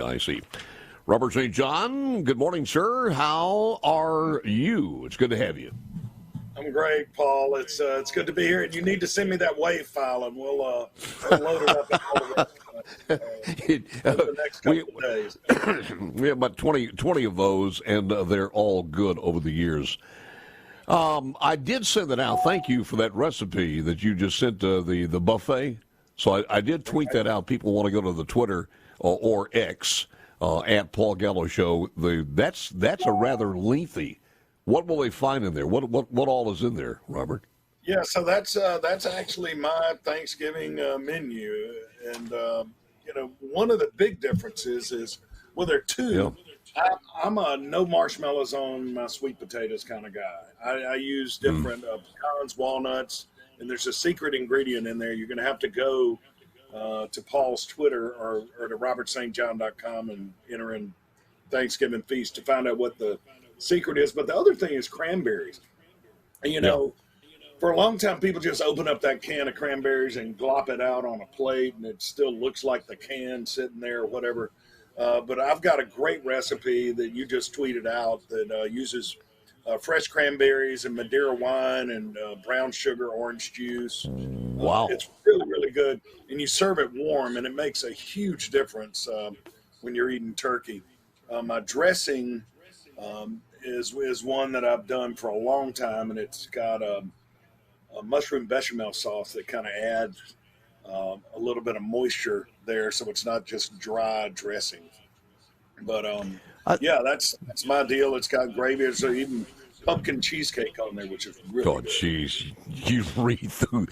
I see. Robert St. John, good morning, sir. How are you? It's good to have you. I'm great, Paul. It's good to be here. And you need to send me that WAV file, and we'll load it up in all the the next couple of days. We have about 20 of those, and they're all good over the years. I did send it out. Thank you for that recipe that you just sent the buffet. So I did tweet that out. People want to go to the Twitter or X at Paul Gallo Show. That's a rather lengthy. What will they find in there? What all is in there, Robert? Yeah, so that's actually my Thanksgiving menu, and one of the big differences is there are two. Yeah. I'm a no marshmallows on my sweet potatoes kind of guy. I use different pecans, walnuts, and there's a secret ingredient in there. You're going to have to go to Paul's Twitter or to robertstjohn.com and enter in Thanksgiving feast to find out what the secret is. But the other thing is cranberries. And, for a long time, people just open up that can of cranberries and glop it out on a plate, and it still looks like the can sitting there or whatever. But I've got a great recipe that you just tweeted out that uses fresh cranberries and Madeira wine and brown sugar, orange juice. Wow. It's really, really good. And you serve it warm, and it makes a huge difference when you're eating turkey. My dressing is one that I've done for a long time, and it's got a mushroom bechamel sauce that kind of adds a little bit of moisture there, so it's not just dry dressing. But that's my deal. It's got gravy. There's even pumpkin cheesecake on there, which is really good. Jeez, you read through.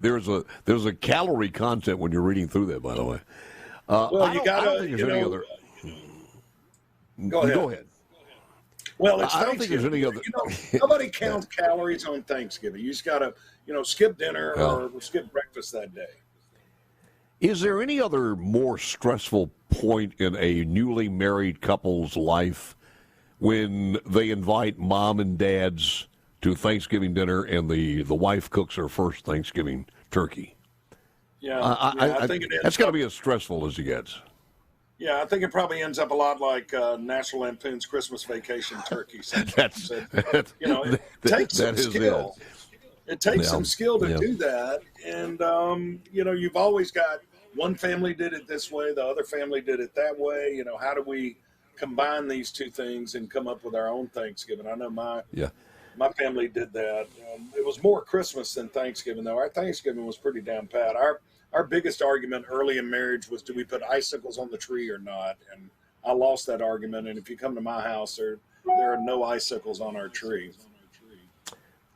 There's a calorie content when you're reading through that, by the way. Well, you got to. Any other. Go ahead. Go ahead. Well, it's I don't think there's any other. Nobody counts calories on Thanksgiving. You just got to, skip dinner or skip breakfast that day. Is there any other more stressful point in a newly married couple's life when they invite mom and dads to Thanksgiving dinner and the wife cooks her first Thanksgiving turkey? Yeah, I think that's got to be as stressful as it gets. Yeah, I think it probably ends up a lot like National Lampoon's Christmas Vacation turkey. It takes some skill. It takes some skill to do that. And, you've always got one family did it this way, the other family did it that way. How do we combine these two things and come up with our own Thanksgiving? I know my family did that. It was more Christmas than Thanksgiving, though. Our Thanksgiving was pretty down pat. Our biggest argument early in marriage was, do we put icicles on the tree or not? And I lost that argument. And if you come to my house, there are no icicles on our tree.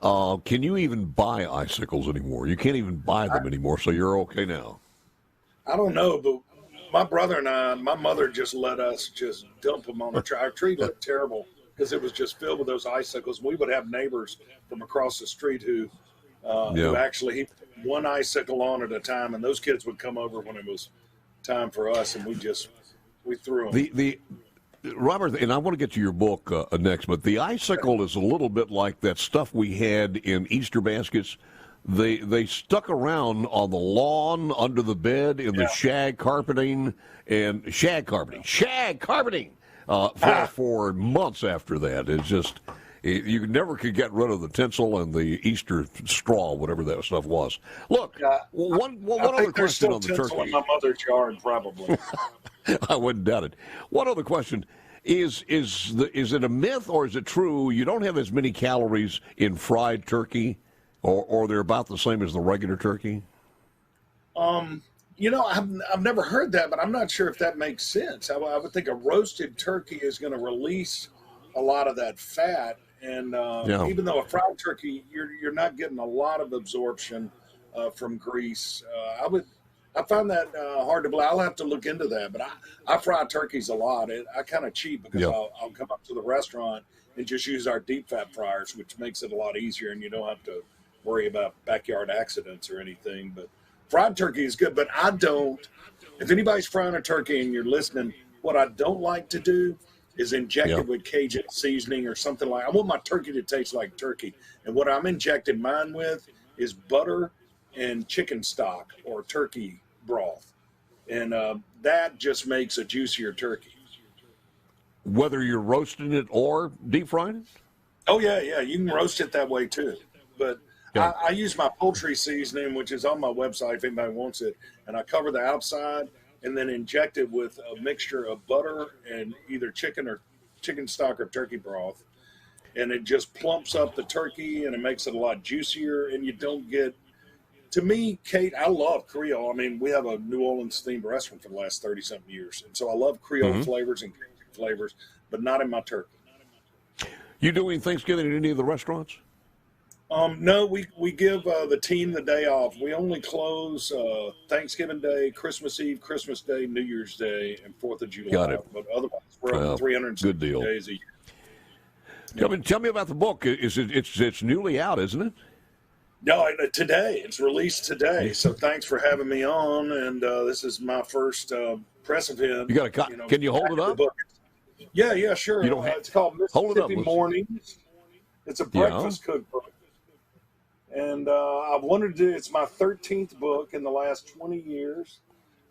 Can you even buy icicles anymore? You can't even buy them anymore, so you're okay now. I don't know, but my brother and I, my mother just let us just dump them on the tree. Our tree looked terrible because it was just filled with those icicles. We would have neighbors from across the street who actually one icicle on at a time, and those kids would come over when it was time for us, and we threw them. Robert, and I want to get to your book next, but the icicle is a little bit like that stuff we had in Easter baskets. They stuck around on the lawn, under the bed, in the shag carpeting for months after that. It's just you never could get rid of the tinsel and the Easter straw, whatever that stuff was. Look, one other question on the turkey. In my mother's yard, probably. I wouldn't doubt it. One other question. Is it a myth or is it true you don't have as many calories in fried turkey, or they're about the same as the regular turkey? I've never heard that, but I'm not sure if that makes sense. I would think a roasted turkey is going to release a lot of that fat, and even though a fried turkey, you're not getting a lot of absorption from grease. I find that hard to believe. I'll have to look into that, but I fry turkeys a lot. I kind of cheat because I'll come up to the restaurant and just use our deep fat fryers, which makes it a lot easier, and you don't have to worry about backyard accidents or anything. But fried turkey is good, but I don't. If anybody's frying a turkey and you're listening, what I don't like to do is inject it with Cajun seasoning or something like. I want my turkey to taste like turkey, and what I'm injecting mine with is butter and chicken stock or turkey broth. and that just makes a juicier turkey. Whether you're roasting it or deep frying it? Oh, yeah, you can roast it that way too. But Yeah. I use my poultry seasoning, which is on my website if anybody wants it, and I cover the outside and then inject it with a mixture of butter and either chicken stock or turkey broth. And it just plumps up the turkey, and it makes it a lot juicier, and you don't get, to me, Kate, I love Creole. I mean, we have a New Orleans themed restaurant for the last 30-something years, and so I love Creole flavors and Cajun flavors, but not in my turkey. You doing Thanksgiving at any of the restaurants? No, we give the team the day off. We only close Thanksgiving Day, Christmas Eve, Christmas Day, New Year's Day, and 4th of July. Got it. But otherwise, we're open 360 days a year. Tell me about the book. It's newly out, isn't it? No, today. It's released today. So thanks for having me on. And this is my first press event. You got can you hold it up? Yeah, sure. You don't have, it's called Mississippi Mornings. It's a breakfast cookbook. And I've wanted to do, it's my 13th book in the last 20 years.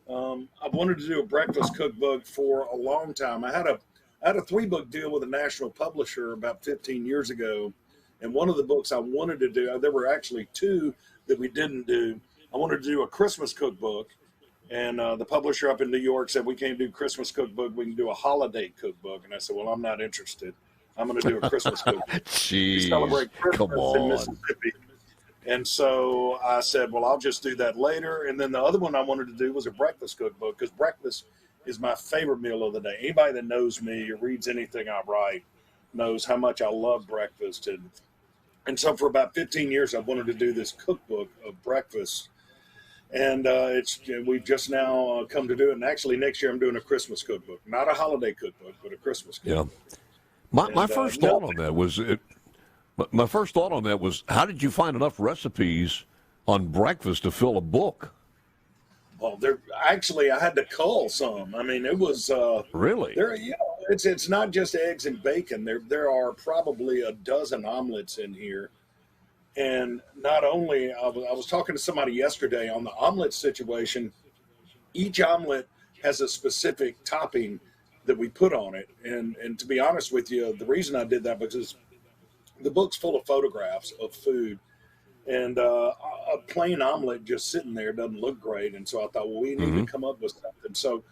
I've wanted to do a breakfast cookbook for a long time. I had a 3-book deal with a national publisher about 15 years ago. And one of the books I wanted to do, there were actually 2 that we didn't do. I wanted to do a Christmas cookbook. And the publisher up in New York said, we can't do Christmas cookbook. We can do a holiday cookbook. And I said, well, I'm not interested. I'm going to do a Christmas cookbook. Jeez, we celebrate Christmas in Mississippi. And so I said, well, I'll just do that later. And then the other one I wanted to do was a breakfast cookbook, because breakfast is my favorite meal of the day. Anybody that knows me or reads anything I write knows how much I love breakfast. And so for about 15 years, I wanted to do this cookbook of breakfast. And we've just now come to do it. And actually, next year I'm doing a Christmas cookbook, not a holiday cookbook, but a Christmas cookbook. Yeah. My first thought on that was my first thought on that was, how did you find enough recipes on breakfast to fill a book? Well, I had to cull some. I mean, it was really. It's not just eggs and bacon. There are probably a dozen omelets in here. And not only, I was talking to somebody yesterday on the omelet situation. Each omelet has a specific topping that we put on it. And to be honest with you, the reason I did that because the book's full of photographs of food. And a plain omelet just sitting there doesn't look great. And so I thought, well, we need to come up with something. So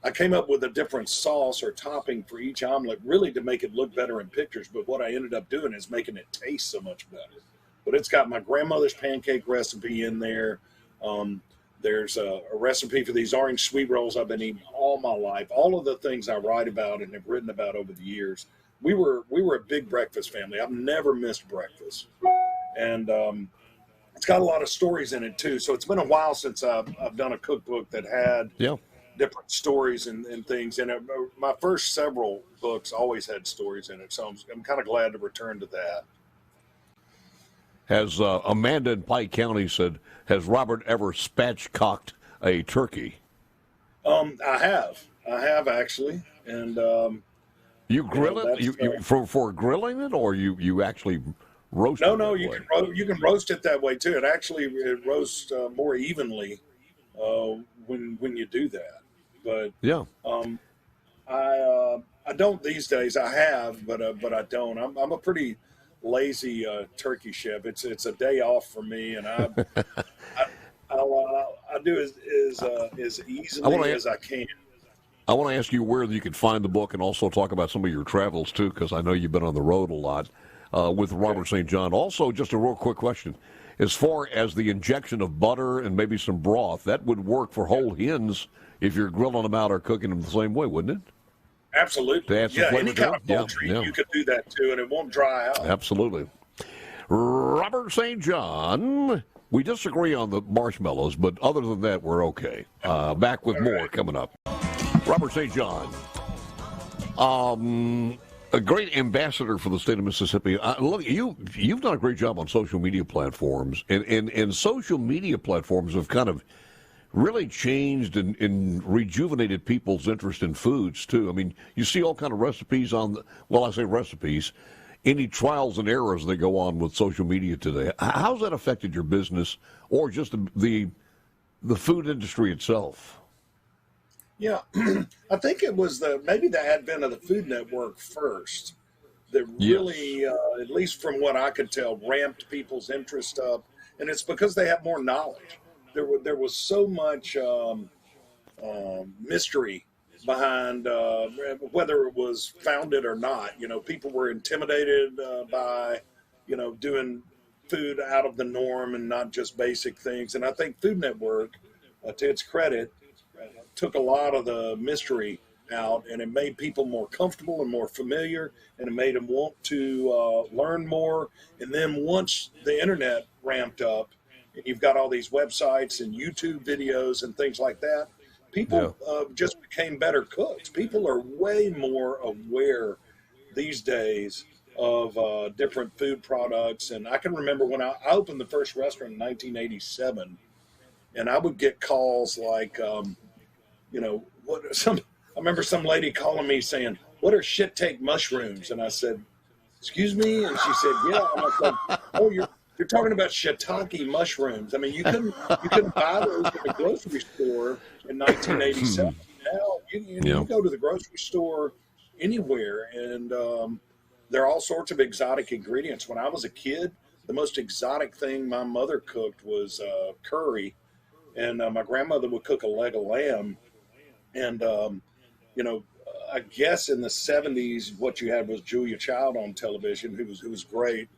I came up with a different sauce or topping for each omelet, really to make it look better in pictures. But what I ended up doing is making it taste so much better. But it's got my grandmother's pancake recipe in there. There's a recipe for these orange sweet rolls I've been eating all my life. All of the things I write about and have written about over the years. We were a big breakfast family. I've never missed breakfast. And it's got a lot of stories in it, too. So it's been a while since I've done a cookbook that had different stories and things. And my first several books always had stories in it. So I'm kind of glad to return to that. Has Amanda in Pike County said, has Robert ever spatchcocked a turkey? I have actually. And you grill it? You for grilling it, or you actually roast it? No, you can roast it that way too. It roasts more evenly when you do that. But I don't these days. I have, but I don't. I'm a pretty lazy turkey chef. It's a day off for me, and I do as easily as I can. I want to ask you where you can find the book, and also talk about some of your travels too, because I know you've been on the road a lot with Robert St. John. Also, just a real quick question: as far as the injection of butter and maybe some broth, that would work for whole hens if you're grilling them out or cooking them the same way, wouldn't it? Absolutely. Any kind of poultry, you could do that too, and it won't dry out. Absolutely. Robert St. John, we disagree on the marshmallows, but other than that, we're okay. Back with more coming up. Robert St. John, a great ambassador for the state of Mississippi. Look, you've done a great job on social media platforms, and social media platforms have kind of really changed and rejuvenated people's interest in foods, too. I mean, you see all kind of recipes I say recipes, any trials and errors that go on with social media today. How's that affected your business or just the food industry itself? Yeah, I think it was maybe the advent of the Food Network first that really, Yes. at least from what I could tell, ramped people's interest up, and it's because they have more knowledge. There was so much mystery behind whether it was founded or not. People were intimidated by, doing food out of the norm and not just basic things. And I think Food Network, to its credit, took a lot of the mystery out, and it made people more comfortable and more familiar, and it made them want to learn more. And then once the internet ramped up, and you've got all these websites and YouTube videos and things like that, people just became better cooks. People are way more aware these days of different food products. And I can remember when I opened the first restaurant in 1987, and I would get calls like, I remember some lady calling me saying, "What are shit take mushrooms?" And I said, "Excuse me?" And she said, "Yeah." And I said, "Oh, you're talking about shiitake mushrooms. I mean, you couldn't buy those at the grocery store in 1987. Now you go to the grocery store anywhere, and there are all sorts of exotic ingredients. When I was a kid, the most exotic thing my mother cooked was curry, and my grandmother would cook a leg of lamb. And I guess in the 70s, what you had was Julia Child on television, who was great.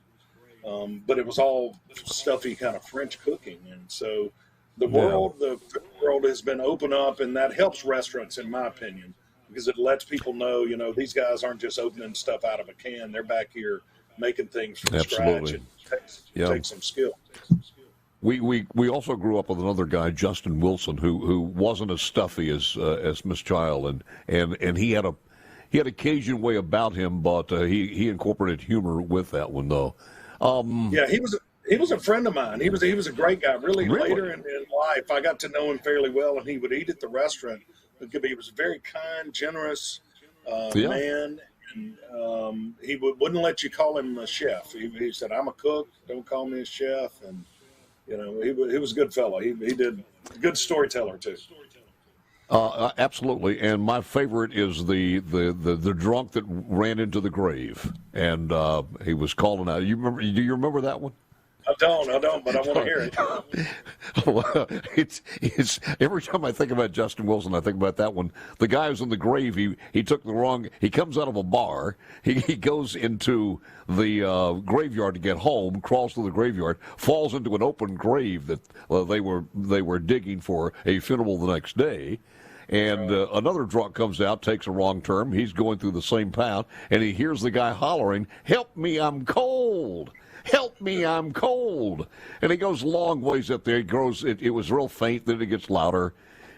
But it was all stuffy kind of French cooking. And so the world has been opened up, and that helps restaurants, in my opinion, because it lets people know, these guys aren't just opening stuff out of a can. They're back here making things from scratch. And takes some skill. We also grew up with another guy, Justin Wilson, who wasn't as stuffy as Miss Child, and he had a Cajun way about him, but he incorporated humor with that one though. He was a friend of mine. He was a great guy. Really? Later in life, I got to know him fairly well, and he would eat at the restaurant. He was a very kind, generous man, and he wouldn't let you call him a chef. He said, "I'm a cook. Don't call me a chef." And he was a good fellow. He did good storyteller too. Absolutely, and my favorite is the drunk that ran into the grave, and he was calling out. Do you remember that one? I don't, but I want to hear it. Well, it's every time I think about Justin Wilson, I think about that one. The guy who's in the grave, he took the wrong. He comes out of a bar. He goes into the graveyard to get home. Crawls through the graveyard, falls into an open grave that they were digging for a funeral the next day. And another drunk comes out, takes a wrong turn. He's going through the same path, and he hears the guy hollering, "Help me, I'm cold! Help me, I'm cold!" And he goes a long ways up there. It was real faint, then it gets louder.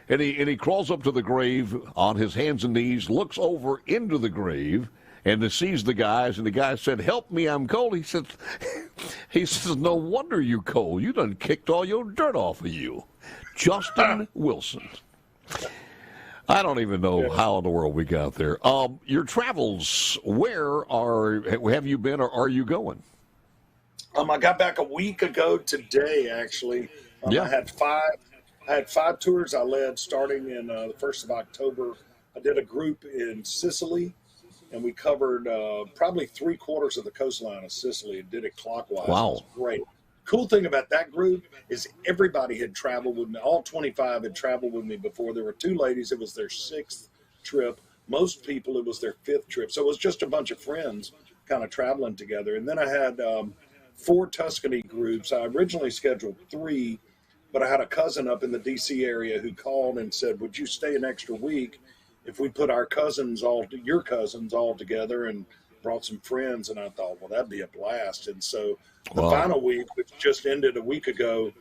And he crawls up to the grave on his hands and knees, looks over into the grave, and sees the guys, and the guy said, "Help me, I'm cold." He says, "No wonder you cold. You done kicked all your dirt off of you." Justin Wilson. I don't even know how in the world we got there. Your travels, have you been or are you going? I got back a week ago today, actually. I had five tours I led starting in the 1st of October. I did a group in Sicily, and we covered probably 3/4 of the coastline of Sicily and did it clockwise. Wow. It was great. Cool thing about that group is everybody had traveled with me. All 25 had traveled with me before. There were 2 ladies. It was their 6th trip. Most people, it was their 5th trip. So it was just a bunch of friends kind of traveling together. And then I had 4 Tuscany groups. I originally scheduled 3, but I had a cousin up in the D.C. area who called and said, "Would you stay an extra week if we put your cousins all together and brought some friends?" And I thought, well, that'd be a blast. And so the final week, which just ended a week ago,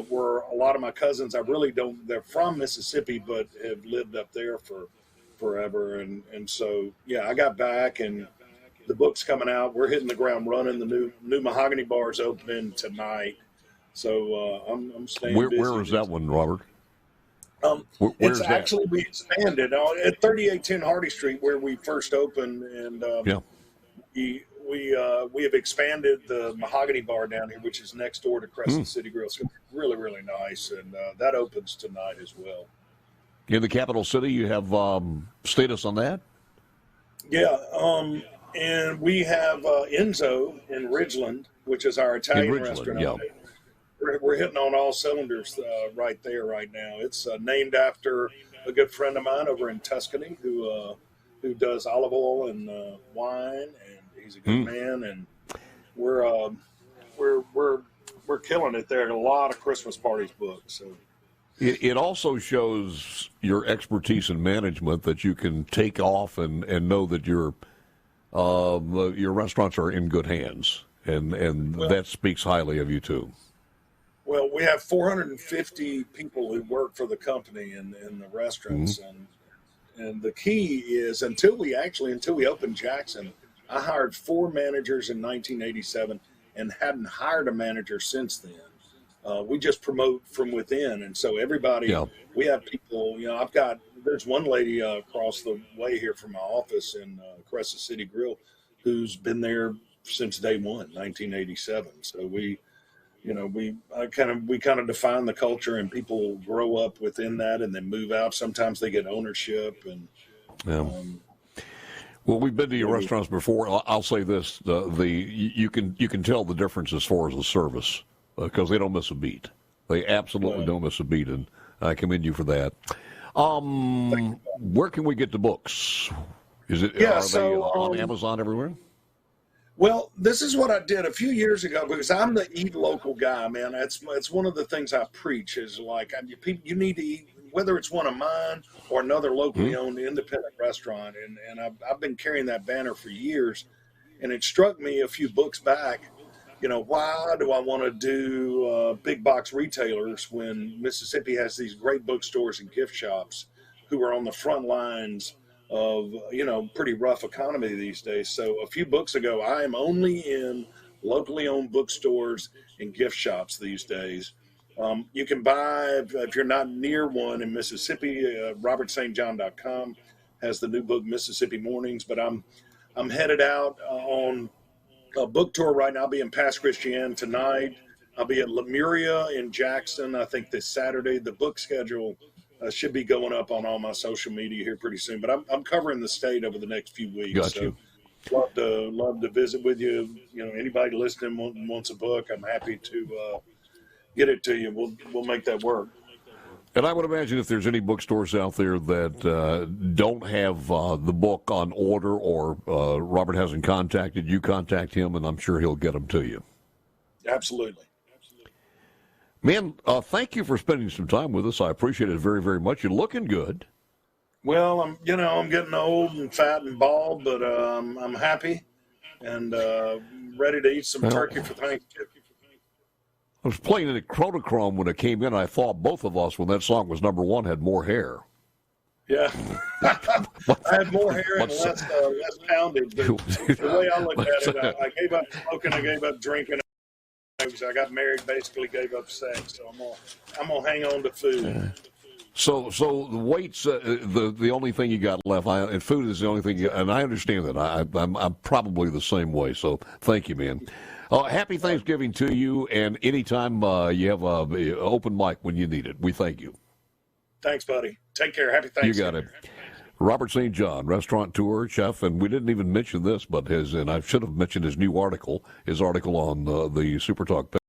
were a lot of my cousins. They're from Mississippi, but have lived up there for forever. And so, I got back, and the book's coming out. We're hitting the ground running. The new Mahogany Bar is opening tonight. So I'm staying busy. Where is that one, Robert? It's actually, we expanded at 3810 Hardy Street where we first opened, and we have expanded the Mahogany Bar down here, which is next door to Crescent City Grill. It's really, really nice, and that opens tonight as well. In the capital city, you have status on that? Yeah, and we have Enzo in Ridgeland, which is our Italian restaurant. Yeah. We're hitting on all cylinders right there right now. It's named after a good friend of mine over in Tuscany who does olive oil and wine, and he's a good man. And we're killing it there. A lot of Christmas parties booked. So it also shows your expertise in management, that you can take off and know that your restaurants are in good hands, and that speaks highly of you too. Well, we have 450 people who work for the company in the restaurants, and the key is until we opened Jackson, I hired 4 managers in 1987 and hadn't hired a manager since then. We just promote from within, and so everybody, we have people. There's one lady across the way here from my office in Crescent City Grill who's been there since day one, 1987. So we kind of define the culture, and people grow up within that and then move out. Sometimes they get ownership, and well, we've been to your restaurants before. I'll say this: you can tell the difference as far as the service, because they don't miss a beat. They absolutely don't miss a beat, and I commend you for that. Where can we get the books? Are they on Amazon everywhere? Well, this is what I did a few years ago, because I'm the eat local guy, man. It's one of the things I preach is like, you need to eat, whether it's one of mine or another locally owned independent restaurant. And I've been carrying that banner for years. And it struck me a few books back, why do I want to do big box retailers when Mississippi has these great bookstores and gift shops who are on the front lines of pretty rough economy these days. So a few books ago, I am only in locally owned bookstores and gift shops these days. You can buy, if you're not near one in Mississippi, robertstjohn.com has the new book Mississippi Mornings. But I'm headed out on a book tour right now. I'll be in Pass Christian tonight. I'll be at Lemuria in Jackson, I think, this Saturday. The book schedule should be going up on all my social media here pretty soon. But I'm covering the state over the next few weeks. Got you. Love to visit with you. Anybody listening wants a book, I'm happy to get it to you. We'll make that work. And I would imagine if there's any bookstores out there that don't have the book on order, or Robert hasn't contacted you, contact him, and I'm sure he'll get them to you. Absolutely. Man, thank you for spending some time with us. I appreciate it very, very much. You're looking good. Well, I'm getting old and fat and bald, but I'm happy and ready to eat some turkey for Thanksgiving. I was playing it at Chronochrome when it came in. I thought both of us, when that song was number one, had more hair. Yeah, I had more hair and less poundage. But the way I look at it, I gave up smoking, I gave up drinking. I got married, basically gave up sex, so I'm gonna hang on to food. So the weight's the only thing you got left, and food is the only thing. And I understand that. I'm probably the same way. So thank you, man. Happy Thanksgiving to you, and anytime you have an open mic when you need it, we thank you. Thanks, buddy. Take care. Happy Thanksgiving. You got it. Robert St. John, restaurateur, chef, and we didn't even mention this, but and I should have mentioned his new article, on the SuperTalk page.